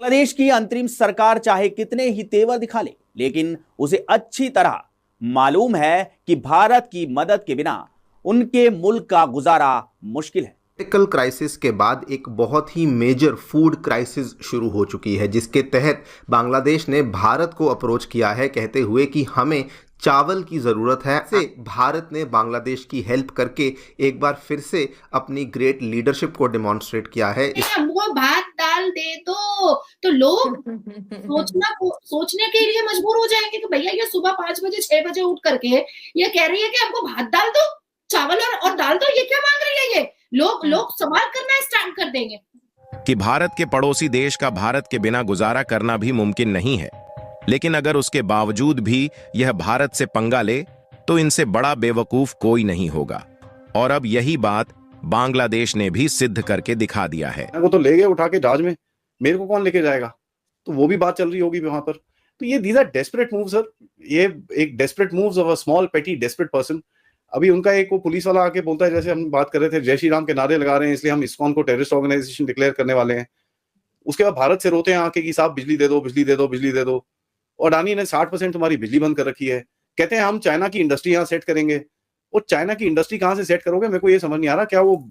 बांग्लादेश की अंतरिम सरकार चाहे कितने ही तेवर दिखा ले, लेकिन उसे अच्छी तरह मालूम है कि भारत की मदद के बिना उनके मुल्क का गुजारा मुश्किल है। पॉलिटिकल क्राइसिस के बाद एक बहुत ही मेजर फूड क्राइसिस शुरू हो चुकी है, जिसके तहत बांग्लादेश ने भारत को अप्रोच किया है, कहते हुए कि हमें चावल की ज़रूरत है। से भारत ने बांग्लादेश की हेल्प करके एक बार फिर से अपनी ग्रेट लीडरशिप को डेमोन्स्ट्रेट किया है। हमको भात दाल दे दो तो लोग सोचने के लिए मजबूर हो जाएंगे कि भैया ये सुबह 5 बजे 6 बजे उठ करके ये कह रही है कि हमको भात दाल दो, चावल और दाल दो, ये क्या मांग रही है? ये लोग सवाल करना स्टार्ट कर देंगे कि भारत के पड़ोसी देश का भारत के बिना गुजारा करना भी मुमकिन नहीं है। लेकिन अगर उसके बावजूद भी यह भारत से पंगा ले तो इनसे बड़ा बेवकूफ कोई नहीं होगा। और अब यही बात बांग्लादेश ने भी सिद्ध करके दिखा दिया है। वो तो ले गए उठा के जहाज में, मेरे को कौन लेके जाएगा? तो वो भी बात चल रही होगी वहां पर। तो ये these are desperate moves sir, ये एक desperate moves of a small petty desperate person. अभी उनका एक वो पुलिस वाला आके बोलता है, जैसे हम बात कर रहे थे, जय श्री राम के नारे लगा रहे हैं इसलिए हम इस्कॉन को टेररिस्ट ऑर्गेनाइजेशन डिक्लेयर करने वाले हैं। उसके बाद भारत से रोते हैं आके कि साहब बिजली दे दो, बिजली दे दो, बिजली दे दो। और अडानी ने 60% तुम्हारी बिजली बंद कर रखी है। कहते हैं हम चाइना की इंडस्ट्री यहाँ सेट करेंगे। और चाइना की इंडस्ट्री कहाँ से सेट करोगे? मेरे को ये समझ नहीं आ रहा। क्या वो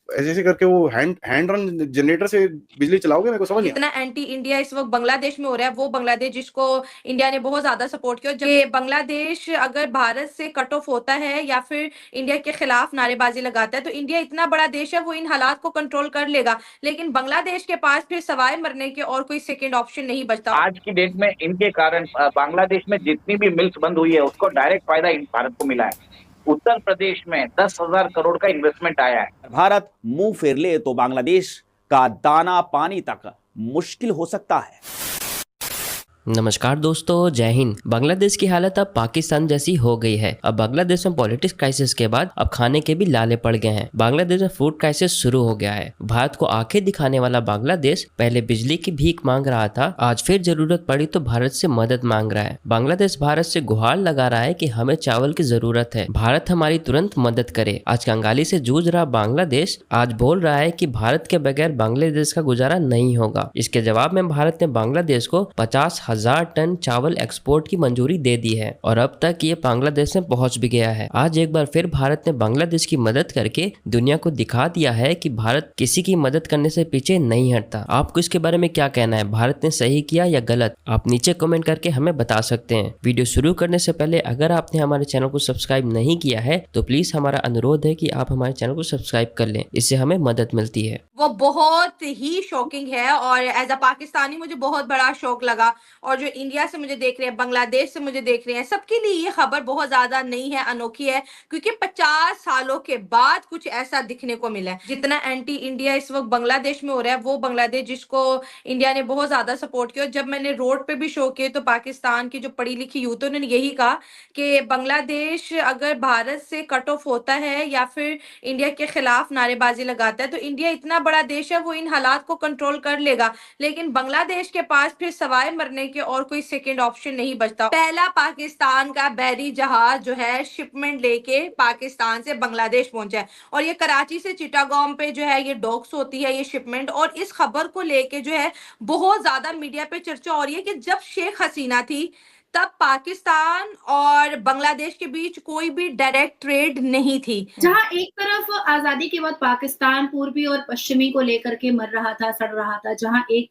ऐसे करके वो हैंड रन जनरेटर से बिजली चलाओगे? मेरे को समझ नहीं। इतना एंटी इंडिया इस वक्त बांग्लादेश में हो रहा है, वो बांग्लादेश जिसको इंडिया ने बहुत ज्यादा सपोर्ट किया। जब बांग्लादेश अगर भारत से कट ऑफ होता है या फिर इंडिया के खिलाफ नारेबाजी लगाता है तो इंडिया इतना बड़ा देश है, वो इन हालात को कंट्रोल कर लेगा। लेकिन बांग्लादेश के पास फिर सवाए मरने के और कोई सेकेंड ऑप्शन नहीं बचता। आज की डेट में इनके कारण बांग्लादेश में जितनी भी मिल्स बंद हुई है उसको डायरेक्ट फायदा भारत को मिला है। उत्तर प्रदेश में 10,000 करोड़ का इन्वेस्टमेंट आया है। भारत मुंह फेर ले तो बांग्लादेश का दाना पानी तक मुश्किल हो सकता है। नमस्कार दोस्तों, जय हिंद। बांग्लादेश की हालत अब पाकिस्तान जैसी हो गई है। अब बांग्लादेश में पॉलिटिक्स क्राइसिस के बाद अब खाने के भी लाले पड़ गए हैं। बांग्लादेश में फूड क्राइसिस शुरू हो गया है। भारत को आंखें दिखाने वाला बांग्लादेश पहले बिजली की भीख मांग रहा था, आज फिर जरूरत पड़ी तो भारत से मदद मांग रहा है। बांग्लादेश भारत से गुहार लगा रहा है कि हमें चावल की जरूरत है, भारत हमारी तुरंत मदद करे। आज कंगाली से जूझ रहा बांग्लादेश आज बोल रहा है कि भारत के बगैर बांग्लादेश का गुजारा नहीं होगा। इसके जवाब में भारत ने बांग्लादेश को 50,000 टन चावल एक्सपोर्ट की मंजूरी दे दी है और अब तक ये बांग्लादेश में पहुंच भी गया है। आज एक बार फिर भारत ने बांग्लादेश की मदद करके दुनिया को दिखा दिया है कि भारत किसी की मदद करने से पीछे नहीं हटता। आपको इसके बारे में क्या कहना है? भारत ने सही किया या गलत? आप नीचे कमेंट करके हमें बता सकते हैं। वीडियो शुरू करने से पहले अगर आपने हमारे चैनल को सब्सक्राइब नहीं किया है तो प्लीज हमारा अनुरोध है कि आप हमारे चैनल को सब्सक्राइब कर लें, इससे हमें मदद मिलती है। वो बहुत ही शॉकिंग है और एज अ पाकिस्तानी मुझे बहुत बड़ा शौक लगा। और जो इंडिया से मुझे देख रहे हैं, बांग्लादेश से मुझे देख रहे हैं, सबके लिए ये खबर बहुत ज्यादा नई है, अनोखी है, क्योंकि 50 सालों के बाद कुछ ऐसा दिखने को मिला है। जितना एंटी इंडिया इस वक्त बांग्लादेश में हो रहा है, वो बांग्लादेश जिसको इंडिया ने बहुत ज्यादा सपोर्ट किया। जब मैंने रोड पे भी शो किए तो पाकिस्तान की जो पढ़ी लिखी यूथ है उन्होंने यही कहा कि बांग्लादेश अगर भारत से कट ऑफ होता है या फिर इंडिया के खिलाफ नारेबाजी लगाता है तो इंडिया इतना बड़ा देश है, वो इन हालात को कंट्रोल कर लेगा। लेकिन बांग्लादेश के पास फिर सवाए मरने के और कोई सेकंड ऑप्शन नहीं बचता। पहला पाकिस्तान का बहरी जहाज जो है शिपमेंट लेके पाकिस्तान से बांग्लादेश पहुंचा है और ये कराची से चिटागोंग पे जो है ये डॉक्स होती है ये शिपमेंट। और इस खबर को लेके जो है बहुत ज्यादा मीडिया पे चर्चा हो रही है कि जब शेख हसीना थी तब पाकिस्तान और बांग्लादेश के बीच कोई भी डायरेक्ट ट्रेड नहीं थी। जहां एक तरफ आजादी के बाद पाकिस्तान पूर्वी और पश्चिमी को लेकर के मर रहा था, सड़ रहा था, जहां एक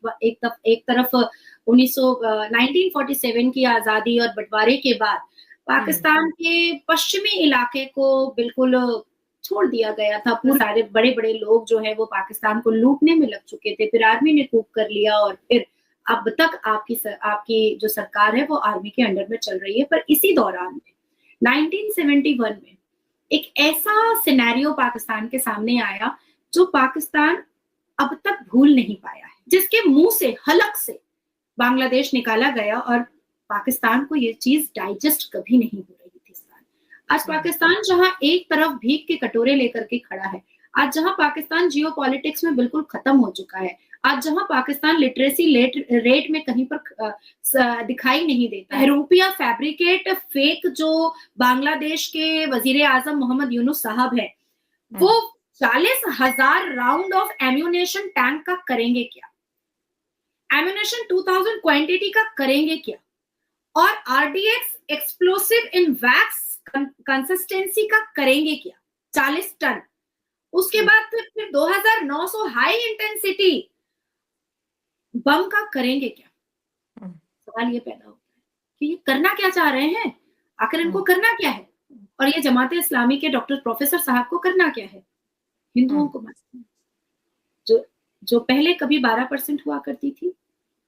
तरफ 1947 की आजादी और बंटवारे के बाद पाकिस्तान के पश्चिमी इलाके को बिल्कुल छोड़ दिया गया था। पूरे सारे बड़े बड़े लोग जो है वो पाकिस्तान को लूटने में लग चुके थे, फिर आर्मी ने कूप कर लिया और फिर अब तक आपकी जो सरकार है वो आर्मी के अंडर में चल रही है। पर इसी दौरान में 1971 में एक ऐसा सिनेरियो पाकिस्तान के सामने आया जो पाकिस्तान अब तक भूल नहीं पाया है, जिसके मुंह से हलक से बांग्लादेश निकाला गया और पाकिस्तान को ये चीज डाइजेस्ट कभी नहीं हो रही थी। आज पाकिस्तान जहां एक तरफ भीख के कटोरे लेकर के खड़ा है, आज जहां पाकिस्तान जियोपॉलिटिक्स में बिल्कुल खत्म हो चुका है, आज जहां पाकिस्तान लिटरेसी रेट में कहीं पर दिखाई नहीं देता है, रुपया फैब्रिकेट फेक जो बांग्लादेश के वजीर आजम मोहम्मद यूनुस साहब है वो 40,000 राउंड ऑफ एम्यूनेशन टैंक का करेंगे क्या? एम्यूनेशन 2000 क्वांटिटी का करेंगे क्या, और आरडीएक्स एक्सप्लोसिव इन वैक्स कंसिस्टेंसी का करेंगे क्या 40 टन। उसके बाद फिर 2900 हाई इंटेंसिटी बम का करेंगे क्या। सवाल ये पैदा होता है कि ये करना क्या चाह रहे हैं, आखिर इनको करना क्या है, और ये जमात इस्लामी के डॉक्टर प्रोफेसर साहब को करना क्या है, हिंदुओं को मारना। जो पहले कभी 12% हुआ करती थी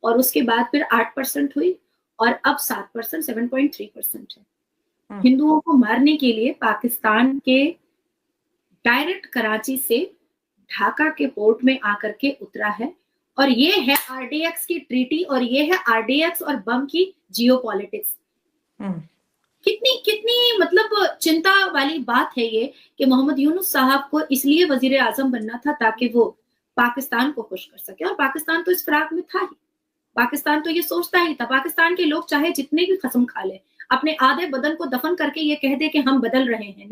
और उसके बाद फिर 8% हुई और अब 7%, 7.3% है। हिंदुओं को मारने के लिए पाकिस्तान के डायरेक्ट कराची से ढाका के पोर्ट में आकर के उतरा है, और ये है आरडीएक्स की ट्रीटी, और ये है आरडीएक्स और बम की जियोपॉलिटिक्स। कितनी मतलब चिंता वाली बात है ये कि मोहम्मद यूनुस साहब को इसलिए वजीर आजम बनना था ताकि वो पाकिस्तान को खुश कर सके, और पाकिस्तान तो इस फिराक में था ही। पाकिस्तान तो ये सोचता ही था, पाकिस्तान के लोग चाहे जितने भी कसम खा ले, अपने आधे बदन को दफन करके ये कह दे कि हम बदल रहे हैं,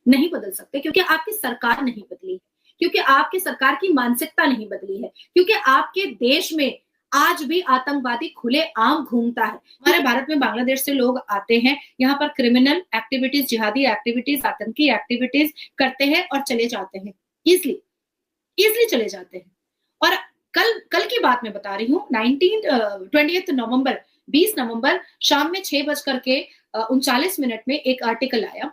नहीं बदल सकते, क्योंकि आपकी सरकार नहीं बदली है, क्योंकि आपकी सरकार की मानसिकता नहीं बदली है, क्योंकि आपके देश में आज भी आतंकवादी खुले आम घूमता है। हमारे भारत में बांग्लादेश से लोग आते हैं, यहाँ पर क्रिमिनल एक्टिविटीज, जिहादी एक्टिविटीज, आतंकी एक्टिविटीज करते हैं और चले जाते हैं, इजली चले जाते हैं। और कल की बात मैं बता रही हूँ, 20 नवंबर शाम में 6:39 में एक आर्टिकल आया।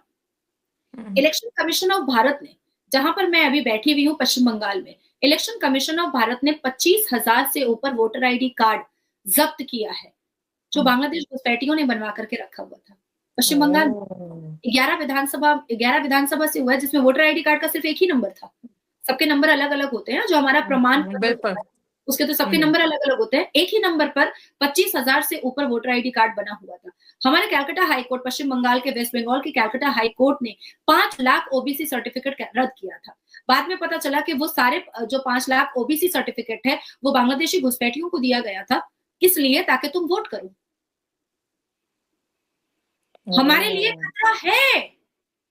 इलेक्शन कमीशन ऑफ भारत ने, जहां पर मैं अभी बैठी हुई हूँ पश्चिम बंगाल में, इलेक्शन कमीशन ऑफ भारत ने 25,000 से ऊपर वोटर आईडी कार्ड जब्त किया है, जो बांग्लादेश घुसपैठियों ने बनवा करके रखा हुआ था। पश्चिम बंगाल 11 विधानसभा से हुआ है, जिसमें वोटर आईडी कार्ड का सिर्फ एक ही नंबर था। सबके नंबर अलग अलग होते हैं, जो हमारा प्रमाण उसके तो सबके नंबर अलग अलग होते हैं। एक ही नंबर पर 25,000 से ऊपर वोटर आईडी कार्ड बना हुआ था। हमारे कैलकाटा हाई कोर्ट, पश्चिम बंगाल के वेस्ट बंगाल की कैलकाटा हाई कोर्ट ने 5 लाख ओबीसी सर्टिफिकेट रद्द किया था। बाद में पता चला कि वो सारे जो 5 लाख ओबीसी सर्टिफिकेट है वो बांग्लादेशी घुसपैठियों को दिया गया था, इसलिए ताकि तुम वोट करो। हमारे लिए खतरा है,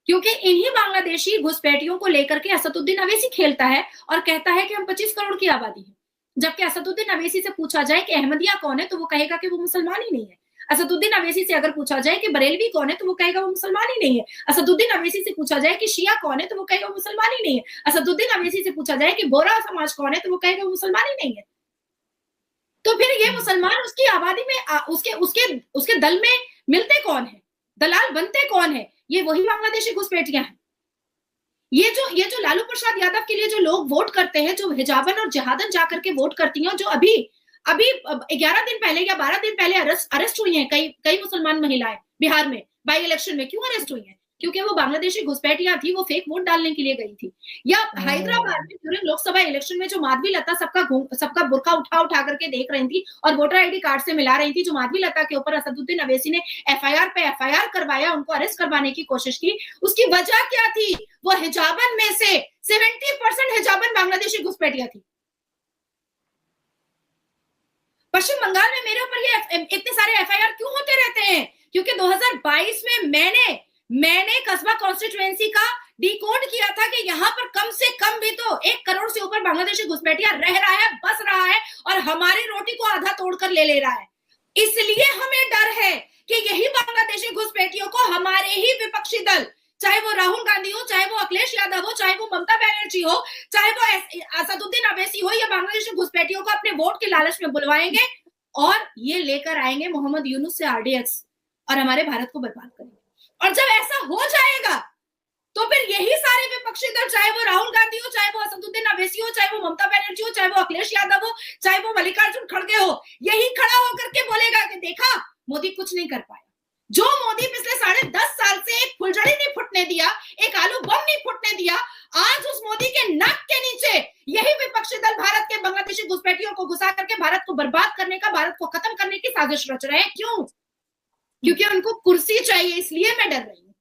क्योंकि इन्हीं बांग्लादेशी घुसपैठियों को लेकर के असदुद्दीन अवैसी खेलता है और कहता है कि हम 25 करोड़ की आबादी है। जबकि असदुद्दीन अवैसी से पूछा जाए कि अहमदिया कौन है, तो वो कहेगा कि वो मुसलमान ही नहीं है। असदुद्दीन अवैसी से अगर पूछा जाए कि बरेलवी कौन है, तो वो कहेगा वो मुसलमान ही नहीं है। असदुद्दीन अवैसी से पूछा जाए कि शिया कौन है, तो वो कहेगा वो मुसलमान ही नहीं है। असदुद्दीन अवैसी से पूछा जाए कि बोरा समाज कौन है, तो वो कहेगा वो मुसलमान ही नहीं है। तो फिर ये मुसलमान उसकी आबादी में उसके दल में मिलते कौन है, दलाल बनते कौन है? ये वही बांग्लादेशी घुसपैठियां हैं। ये जो लालू प्रसाद यादव के लिए जो लोग वोट करते हैं, जो हिजाबन और जहादन जाकर के वोट करती हैं, जो अभी 11 दिन पहले या 12 दिन पहले अरेस्ट हुई हैं कई मुसलमान महिलाएं बिहार में बाई इलेक्शन में। क्यों अरेस्ट हुई हैं? क्योंकि वो बांग्लादेशी घुसपैठियां थी, वो फेक वोट डालने के लिए गई थी। या हैदराबाद में ड्यूरिंग लोकसभा इलेक्शन में जो माधवी लता सबका बुर्का उठा करके देख रही थी और वोटर आईडी कार्ड से मिला रही थी, जो माधवी लता के ऊपर असदुद्दीन अवैसी ने एफआईआर पे एफआईआर करवाया, उनको अरेस्ट करवाने की कोशिश की। उसकी वजह क्या थी? वो हिजाबन में से 70% हिजाबन बांग्लादेशी घुसपैठियां थी। पश्चिम बंगाल में मेरे ऊपर ये इतने सारे एफआईआर क्यों होते रहते हैं? क्योंकि 2022 में मैंने कस्बा कॉन्स्टिट्यूएंसी का डिकोड किया था कि यहाँ पर कम से कम भी तो 1 करोड़ से ऊपर बांग्लादेशी घुसपैठिया रह रहा है, बस रहा है, और हमारी रोटी को आधा तोड़कर ले रहा है। इसलिए हमें डर है कि यही बांग्लादेशी घुसपैठियों को हमारे ही विपक्षी दल, चाहे वो राहुल गांधी हो, चाहे वो अखिलेश यादव हो, चाहे वो ममता बनर्जी हो, चाहे वो असदुद्दीन अवैसी हो, या बांग्लादेशी घुसपैठियों को अपने वोट के लालच में बुलवाएंगे और ये लेकर आएंगे मोहम्मद यूनुस से आरडीएक्स और हमारे भारत को बर्बाद करेंगे। और जब ऐसा हो जाएगा तो फिर यही सारे विपक्षी दल, चाहे वो राहुल गांधी हो, चाहे वो असदुद्दीन अवैसी हो, चाहे वो ममता बनर्जी हो, चाहे वो अखिलेश यादव हो, चाहे वो मल्लिकार्जुन खड़गे हो, यही खड़ा होकर के बोलेगा कि देखा मोदी कुछ नहीं कर पाया। जो मोदी पिछले 10.5 साल से एक फुलझड़ी नहीं फुटने दिया, एक आलू बम नहीं फुटने दिया, आज उस मोदी के नाक के नीचे यही विपक्षी दल भारत के बांग्लादेशी घुसपैठियों को घुसा करके भारत को बर्बाद करने का, भारत को खत्म करने की साजिश रच रहे हैं। क्यों? क्योंकि उनको कुर्सी चाहिए, इसलिए मैं डर रही हूं।